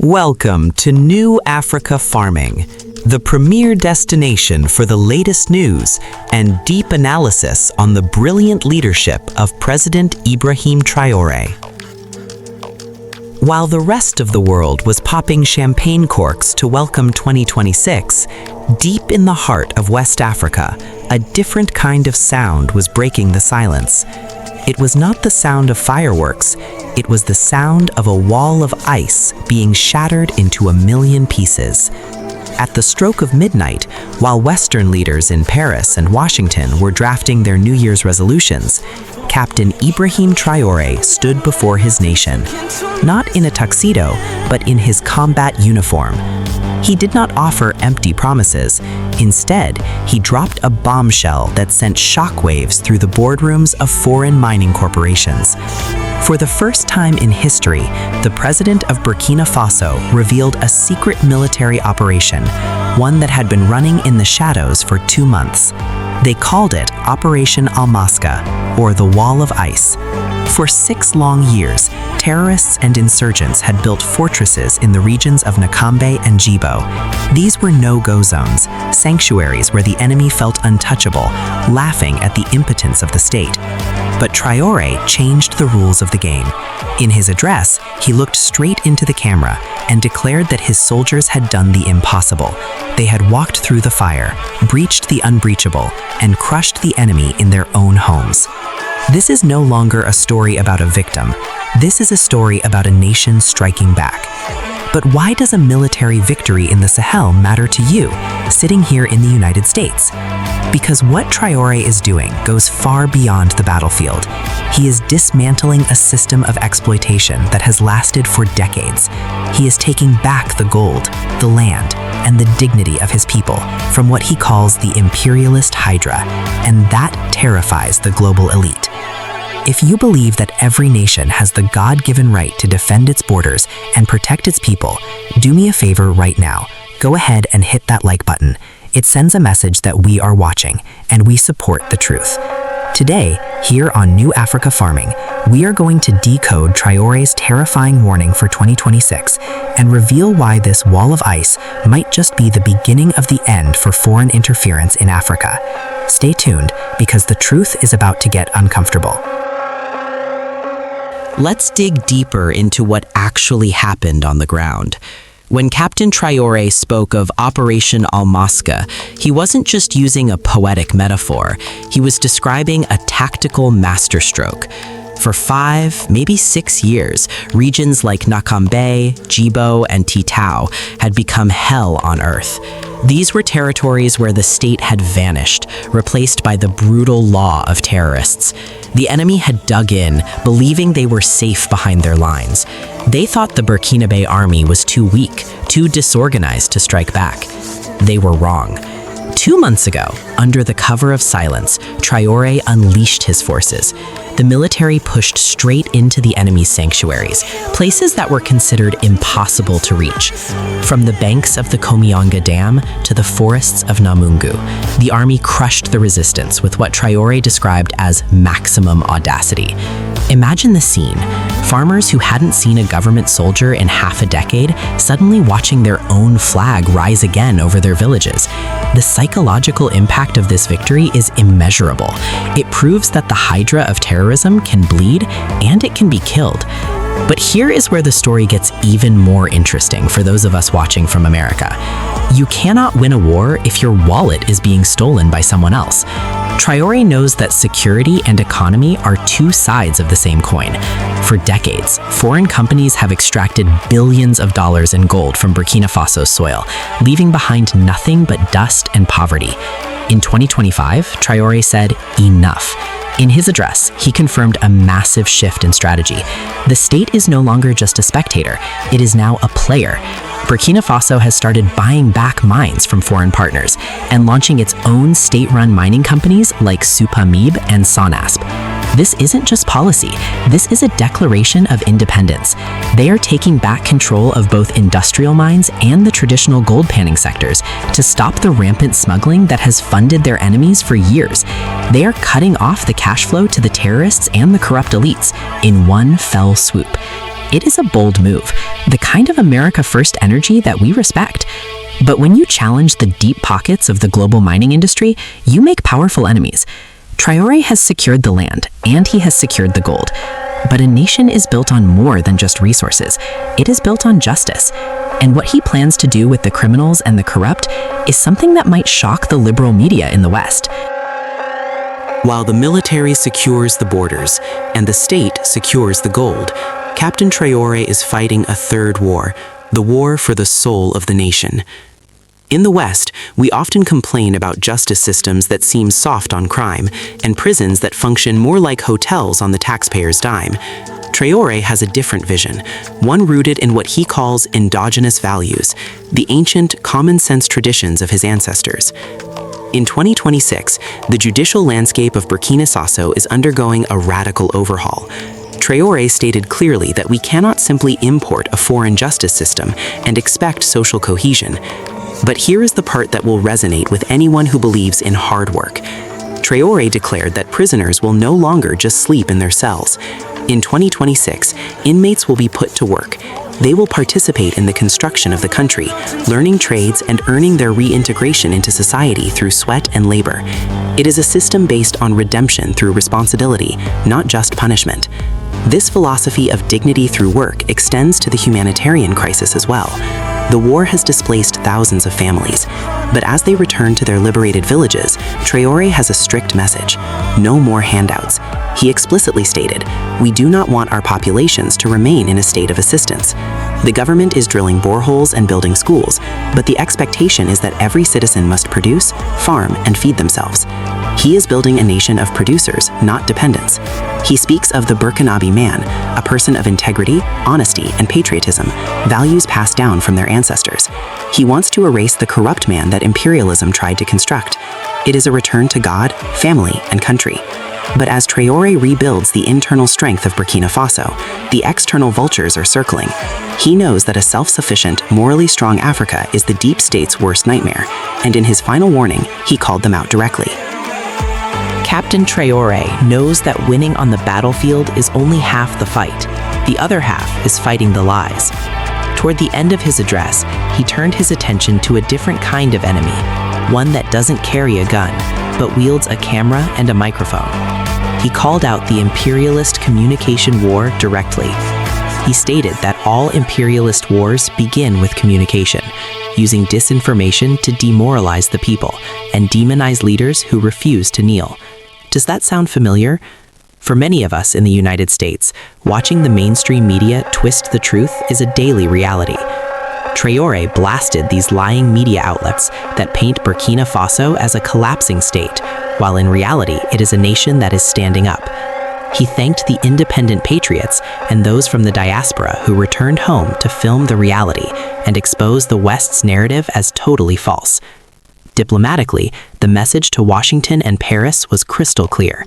Welcome to NewAfricaFarming, the premier destination for the latest news and deep analysis on the brilliant leadership of President Ibrahim Traoré. While the rest of the world was popping champagne corks to welcome 2026, deep in the heart of West Africa, a different kind of sound was breaking the silence. It was not the sound of fireworks, it was the sound of a wall of ice being shattered into a million pieces. At the stroke of midnight, while Western leaders in Paris and Washington were drafting their New Year's resolutions, Captain Ibrahim Traoré stood before his nation, not in a tuxedo, but in his combat uniform. He did not offer empty promises. Instead, he dropped a bombshell that sent shockwaves through the boardrooms of foreign mining corporations. For the first time in history, the president of Burkina Faso revealed a secret military operation, one that had been running in the shadows for 2 months. They called it Operation Almasga, or the Wall of Ice. For 6 long years, terrorists and insurgents had built fortresses in the regions of Nakambe and Djibo. These were no-go zones, sanctuaries where the enemy felt untouchable, laughing at the impotence of the state. But Traoré changed the rules of the game. In his address, he looked straight into the camera and declared that his soldiers had done the impossible. They had walked through the fire, breached the unbreachable, and crushed the enemy in their own homes. This is no longer a story about a victim. This is a story about a nation striking back. But why does a military victory in the Sahel matter to you, sitting here in the United States? Because what Traoré is doing goes far beyond the battlefield. He is dismantling a system of exploitation that has lasted for decades. He is taking back the gold, the land, and the dignity of his people from what he calls the Imperialist Hydra, and that terrifies the global elite. If you believe that every nation has the God-given right to defend its borders and protect its people, do me a favor right now. Go ahead and hit that like button. It sends a message that we are watching, and we support the truth. Today, here on NewAfricaFarming, we are going to decode Traoré's terrifying warning for 2026 and reveal why this wall of ice might just be the beginning of the end for foreign interference in Africa. Stay tuned, because the truth is about to get uncomfortable. Let's dig deeper into what actually happened on the ground. When Captain Traoré spoke of Operation Almasga, he wasn't just using a poetic metaphor, he was describing a tactical masterstroke. For 5, maybe 6 years, regions like Nakambe, Djibo, and Titao had become hell on earth. These were territories where the state had vanished, replaced by the brutal law of terrorists. The enemy had dug in, believing they were safe behind their lines. They thought the Burkinabe army was too weak, too disorganized to strike back. They were wrong. 2 months ago, under the cover of silence, Traoré unleashed his forces. The military pushed straight into the enemy's sanctuaries, places that were considered impossible to reach. From the banks of the Komianga Dam to the forests of Namungu, the army crushed the resistance with what Traoré described as maximum audacity. Imagine the scene. Farmers who hadn't seen a government soldier in half a decade suddenly watching their own flag rise again over their villages. The psychological impact of this victory is immeasurable. It proves that the Hydra of terrorism can bleed and it can be killed. But here is where the story gets even more interesting for those of us watching from America. You cannot win a war if your wallet is being stolen by someone else. Traoré knows that security and economy are 2 sides of the same coin. For decades, foreign companies have extracted billions of dollars in gold from Burkina Faso's soil, leaving behind nothing but dust and poverty. In 2025, Traoré said, "Enough." In his address, he confirmed a massive shift in strategy. The state is no longer just a spectator, it is now a player. Burkina Faso has started buying back mines from foreign partners and launching its own state-run mining companies like Supamib and Sonasp. This isn't just policy, this is a declaration of independence. They are taking back control of both industrial mines and the traditional gold panning sectors to stop the rampant smuggling that has funded their enemies for years. They are cutting off the cash flow to the terrorists and the corrupt elites in one fell swoop. It is a bold move, the kind of America First energy that we respect. But when you challenge the deep pockets of the global mining industry, you make powerful enemies. Traoré has secured the land, and he has secured the gold. But a nation is built on more than just resources. It is built on justice. And what he plans to do with the criminals and the corrupt is something that might shock the liberal media in the West. While the military secures the borders and the state secures the gold, Captain Traoré is fighting a third war, the war for the soul of the nation. In the West, we often complain about justice systems that seem soft on crime and prisons that function more like hotels on the taxpayer's dime. Traoré has a different vision, one rooted in what he calls endogenous values, the ancient, common-sense traditions of his ancestors. In 2026, the judicial landscape of Burkina Faso is undergoing a radical overhaul. Traoré stated clearly that we cannot simply import a foreign justice system and expect social cohesion. But here is the part that will resonate with anyone who believes in hard work. Traoré declared that prisoners will no longer just sleep in their cells. In 2026, inmates will be put to work. They will participate in the construction of the country, learning trades and earning their reintegration into society through sweat and labor. It is a system based on redemption through responsibility, not just punishment. This philosophy of dignity through work extends to the humanitarian crisis as well. The war has displaced thousands of families, but as they return to their liberated villages, Traoré has a strict message: no more handouts. He explicitly stated, "We do not want our populations to remain in a state of assistance." The government is drilling boreholes and building schools, but the expectation is that every citizen must produce, farm, and feed themselves. He is building a nation of producers, not dependents. He speaks of the Burkinabe man, a person of integrity, honesty, and patriotism, values passed down from their ancestors. He wants to erase the corrupt man that imperialism tried to construct. It is a return to God, family, and country. But as Traoré rebuilds the internal strength of Burkina Faso, the external vultures are circling. He knows that a self-sufficient, morally strong Africa is the deep state's worst nightmare, and in his final warning, he called them out directly. Captain Traoré knows that winning on the battlefield is only half the fight. The other half is fighting the lies. Toward the end of his address, he turned his attention to a different kind of enemy, one that doesn't carry a gun, but wields a camera and a microphone. He called out the imperialist communication war directly. He stated that all imperialist wars begin with communication, using disinformation to demoralize the people and demonize leaders who refuse to kneel. Does that sound familiar? For many of us in the United States, watching the mainstream media twist the truth is a daily reality. Traoré blasted these lying media outlets that paint Burkina Faso as a collapsing state, while in reality it is a nation that is standing up. He thanked the independent patriots and those from the diaspora who returned home to film the reality and expose the West's narrative as totally false. Diplomatically, the message to Washington and Paris was crystal clear.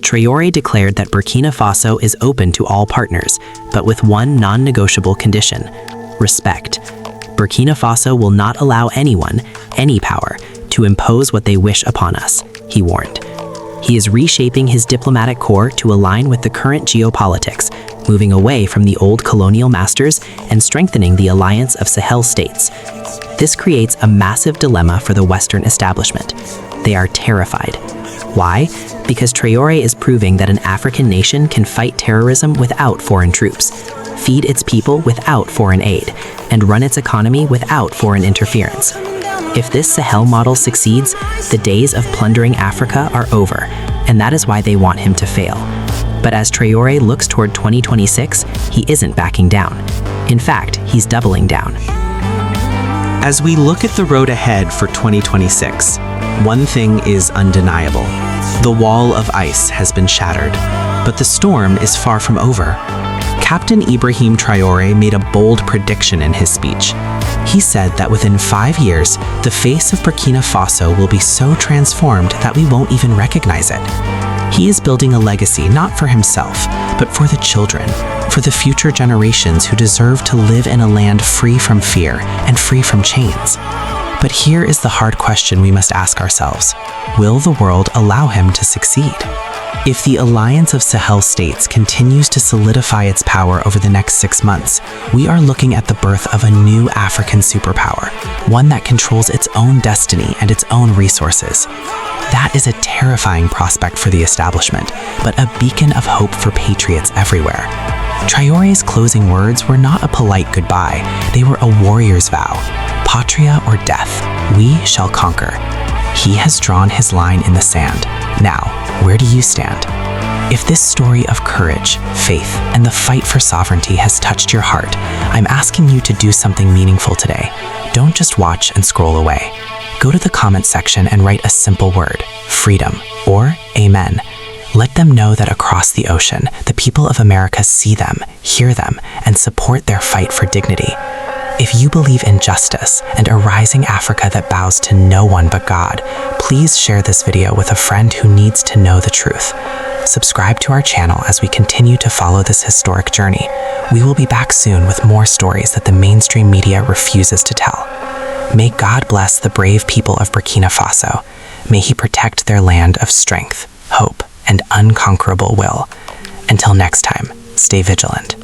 Traoré declared that Burkina Faso is open to all partners, but with one non-negotiable condition: respect. Burkina Faso will not allow anyone, any power, to impose what they wish upon us, he warned. He is reshaping his diplomatic corps to align with the current geopolitics, moving away from the old colonial masters and strengthening the alliance of Sahel states. This creates a massive dilemma for the Western establishment. They are terrified. Why? Because Traoré is proving that an African nation can fight terrorism without foreign troops, feed its people without foreign aid, and run its economy without foreign interference. If this Sahel model succeeds, the days of plundering Africa are over, and that is why they want him to fail. But as Traoré looks toward 2026, he isn't backing down. In fact, he's doubling down. As we look at the road ahead for 2026, one thing is undeniable. The wall of ice has been shattered, but the storm is far from over. Captain Ibrahim Traoré made a bold prediction in his speech. He said that within 5 years, the face of Burkina Faso will be so transformed that we won't even recognize it. He is building a legacy not for himself, but for the children, for the future generations who deserve to live in a land free from fear and free from chains. But here is the hard question we must ask ourselves: will the world allow him to succeed? If the alliance of Sahel states continues to solidify its power over the next 6 months, we are looking at the birth of a new African superpower, one that controls its own destiny and its own resources. That is a terrifying prospect for the establishment, but a beacon of hope for patriots everywhere. Traoré's closing words were not a polite goodbye, they were a warrior's vow. Patria or death, we shall conquer. He has drawn his line in the sand. Now, where do you stand? If this story of courage, faith, and the fight for sovereignty has touched your heart, I'm asking you to do something meaningful today. Don't just watch and scroll away. Go to the comment section and write a simple word, freedom, or amen. Let them know that across the ocean, the people of America see them, hear them, and support their fight for dignity. If you believe in justice and a rising Africa that bows to no one but God, please share this video with a friend who needs to know the truth. Subscribe to our channel as we continue to follow this historic journey. We will be back soon with more stories that the mainstream media refuses to tell. May God bless the brave people of Burkina Faso. May He protect their land of strength, hope, and unconquerable will. Until next time, stay vigilant.